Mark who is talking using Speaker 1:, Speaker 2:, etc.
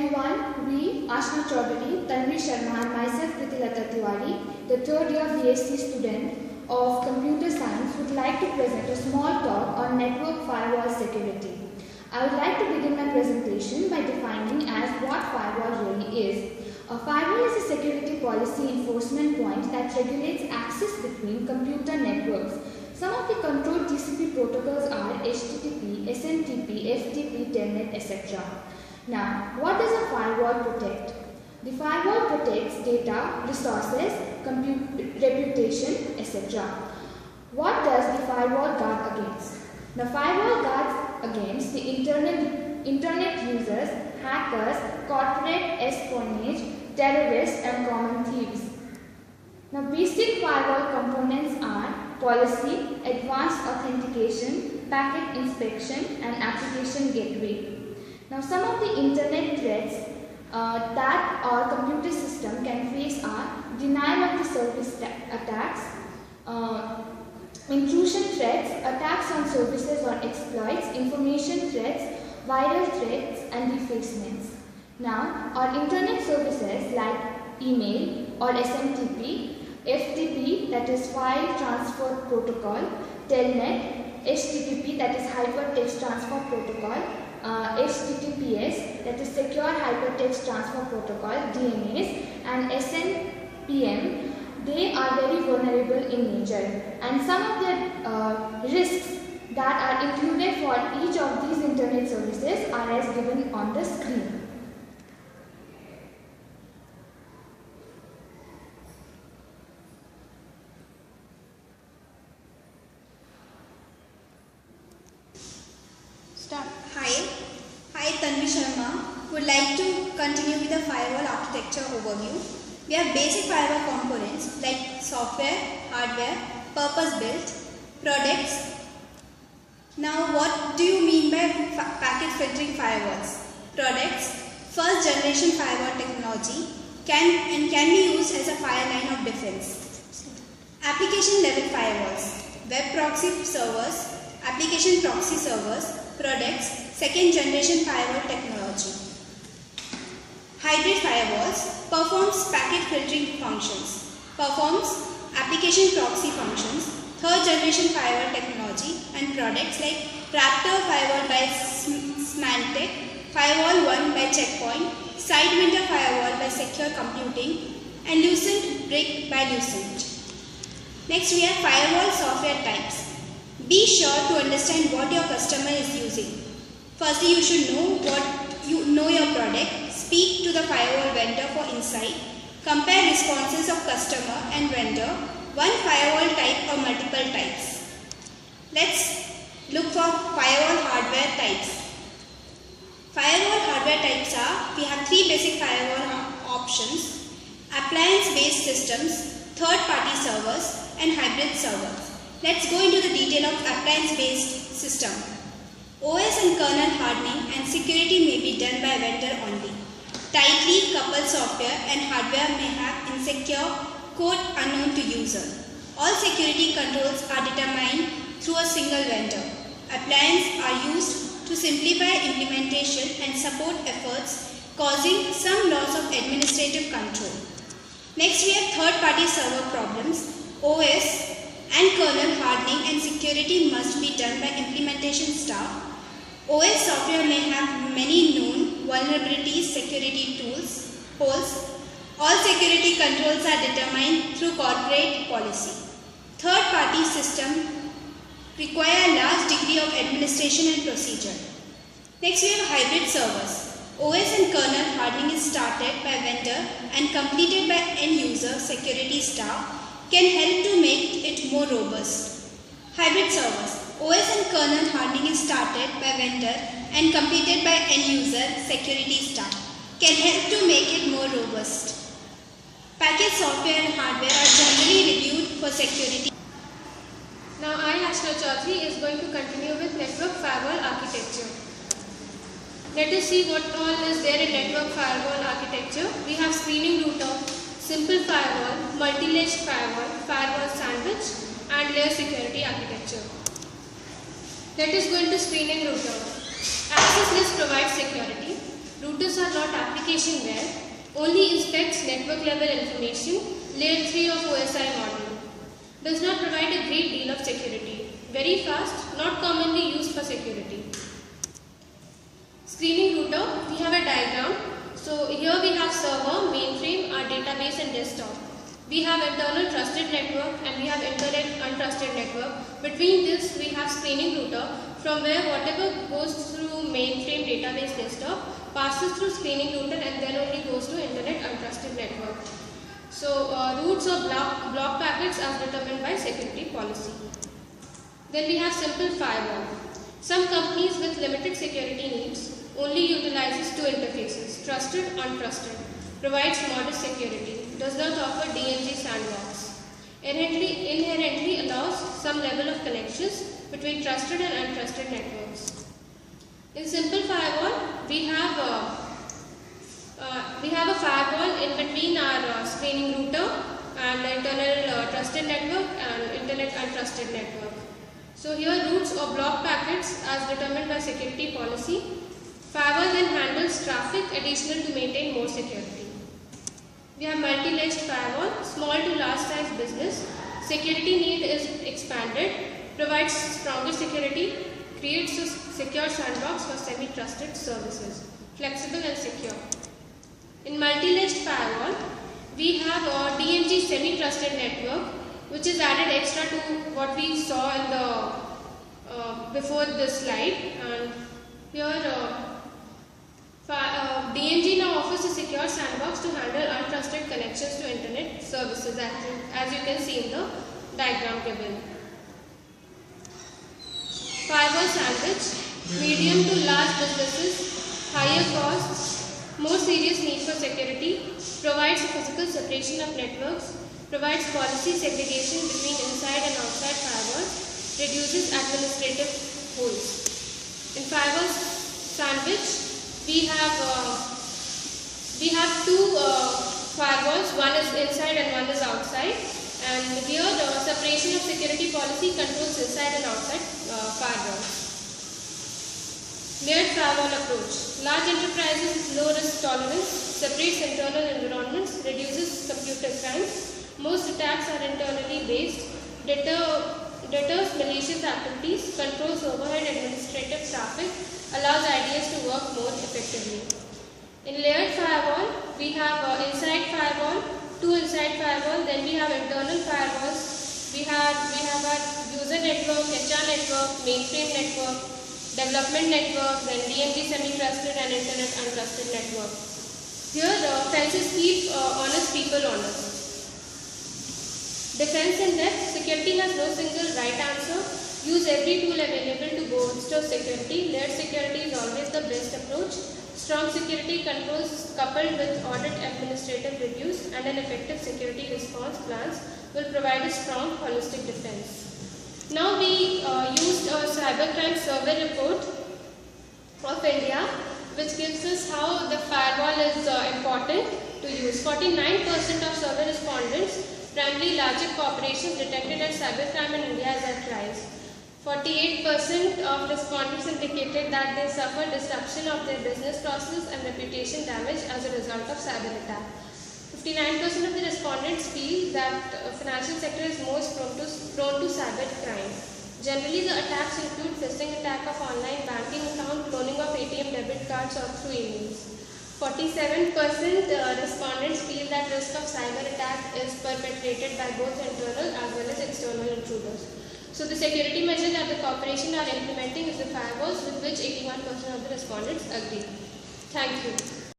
Speaker 1: everyone, we, Ashna Chaudhary, Tanvi Sharma and myself Pritilata Tiwari, the third year BSc student of Computer Science would like to present a small talk on network firewall security. I would like to begin my presentation by defining as what firewall really is. A firewall is a security policy enforcement point that regulates access between computer networks. Some of the controlled TCP protocols are HTTP, SMTP, FTP, Telnet, etc. Now, what does a firewall protect? The firewall protects data, resources, reputation, etc. What does the firewall guard against? The firewall guards against the internet users, hackers, corporate espionage, terrorists and common thieves. Now, basic firewall components are policy, advanced authentication, packet inspection and application gateway. Now, some of the internet threats that our computer system can face are denial of the service attacks, intrusion threats, attacks on services or exploits, information threats, viral threats and defacements. Now, our internet services like email or SMTP, FTP that is File Transfer Protocol, Telnet, HTTP that is Hypertext Transfer Protocol, HTTPS that is Secure Hypertext Transfer Protocol, DNS and SNPM, they are very vulnerable in nature, and some of the risks that are included for each of these internet services are as given on the screen.
Speaker 2: Hi, Tanvi Sharma. Would like to continue with the firewall architecture overview. We have basic firewall components like software, hardware, purpose-built, products. Now, what do you mean by packet filtering firewalls? Products, first generation firewall technology can be used as a fireline of defense. Application level firewalls, web proxy servers, application proxy servers, products, second generation firewall technology. Hybrid firewalls performs packet filtering functions, performs application proxy functions, third generation firewall technology, and products like Raptor firewall by Symantec, Firewall 1 by Checkpoint, Sidewinder firewall by Secure Computing, and Lucent Brick by Lucent. Next, we have firewall software types. Be sure to understand what your customer is using. Firstly, you should know your product, speak to the firewall vendor for insight, compare responses of customer and vendor, one firewall type or multiple types. Let's look for firewall hardware types. Firewall hardware types are, we have three basic firewall options: appliance-based systems, third-party servers, and hybrid servers. Let's go into the detail of appliance-based system. OS and kernel hardening and security may be done by vendor only. Tightly coupled software and hardware may have insecure code unknown to user. All security controls are determined through a single vendor. Appliances are used to simplify implementation and support efforts, causing some loss of administrative control. Next, we have third-party server problems. OS and kernel hardening and security must be done by implementation staff. OS software may have many known vulnerabilities, security holes. All security controls are determined through corporate policy. Third-party system require a large degree of administration and procedure. Next, we have hybrid servers. OS and kernel hardening is started by vendor and completed by end user security staff can help to make it more robust. Hybrid servers. OS and kernel hardening is started by vendor and completed by end user security staff can help to make it more robust. Package software and hardware are generally reviewed for security.
Speaker 3: Now I, Ashna Chaudhary, is going to continue with network firewall architecture. Let us see what all is there in network firewall architecture. We have screening router, simple firewall, multi-ledged firewall, firewall sandwich, and layer security architecture. Let us go into screening router. Access list provides security. Routers are not applications. application where only inspects network level information, layer 3 of OSI model. Does not provide a great deal of security. Very fast, not commonly used for security. Screening router, we have a diagram. So here we have server, mainframe, our database and desktop. We have internal trusted network and we have internet untrusted network. Between this we have screening router from where whatever goes through mainframe, database, desktop passes through screening router and then only goes to internet untrusted network. So routes or block packets as determined by security policy. Then we have simple firewall. Some companies with limited security needs only utilizes two interfaces, trusted, untrusted, provides modest security, does not offer DNG sandbox, inherently allows some level of connections between trusted and untrusted networks. In simple firewall, we have a firewall in between our screening router and the internal trusted network and internet untrusted network. So here routes or block packets as determined by security policy. Firewall then handles traffic additional to maintain more security. We have multi-ledged firewall, small to large size business. Security need is expanded, provides stronger security, creates a secure sandbox for semi-trusted services, flexible and secure. In multi-ledged firewall, we have a DNG semi-trusted network, which is added extra to what we saw in the before this slide. And here DNG now offers a secure sandbox to handle untrusted connections to internet services, as you can see in the diagram given. Firewall sandwich, medium to large businesses, higher costs, more serious need for security, provides physical separation of networks, provides policy segregation between inside and outside firewalls, reduces administrative holes. In firewall sandwich, we have two firewalls, one is inside and one is outside, and here the separation of security policy controls inside and outside firewalls. Layered firewall approach. Large enterprises with low risk tolerance, separates internal environments, reduces computer crimes. Most attacks are internally based, deters malicious activities, controls overhead administrative traffic, allows IDS to work more effectively. In layered firewall, we have inside firewall, two inside firewall, then we have internal firewalls. We have our user network, HR network, mainframe network, development network, then DNG semi-trusted and internet untrusted network. Here fences keep honest people honest. Defense in depth, security has no single right answer. Use every tool available to bolster security. Layered security is always the best approach. Strong security controls coupled with audit administrative reviews and an effective security response plans will provide a strong holistic defense. Now we used a cybercrime survey report of India, which gives us how the firewall is important to use. 49% of survey respondents, primarily larger corporations, detected that cybercrime in India is at rise. 48% of respondents indicated that they suffered disruption of their business process and reputation damage as a result of cyber attack. 59% of the respondents feel that financial sector is most prone to cyber crime. Generally, the attacks include phishing attack of online banking account, cloning of ATM debit cards or through emails. 47% respondents feel that risk of cyber attack is perpetrated by both internal as well as external intruders. So the security measure that the corporation are implementing is the firewalls, with which 81% of the respondents agree. Thank you.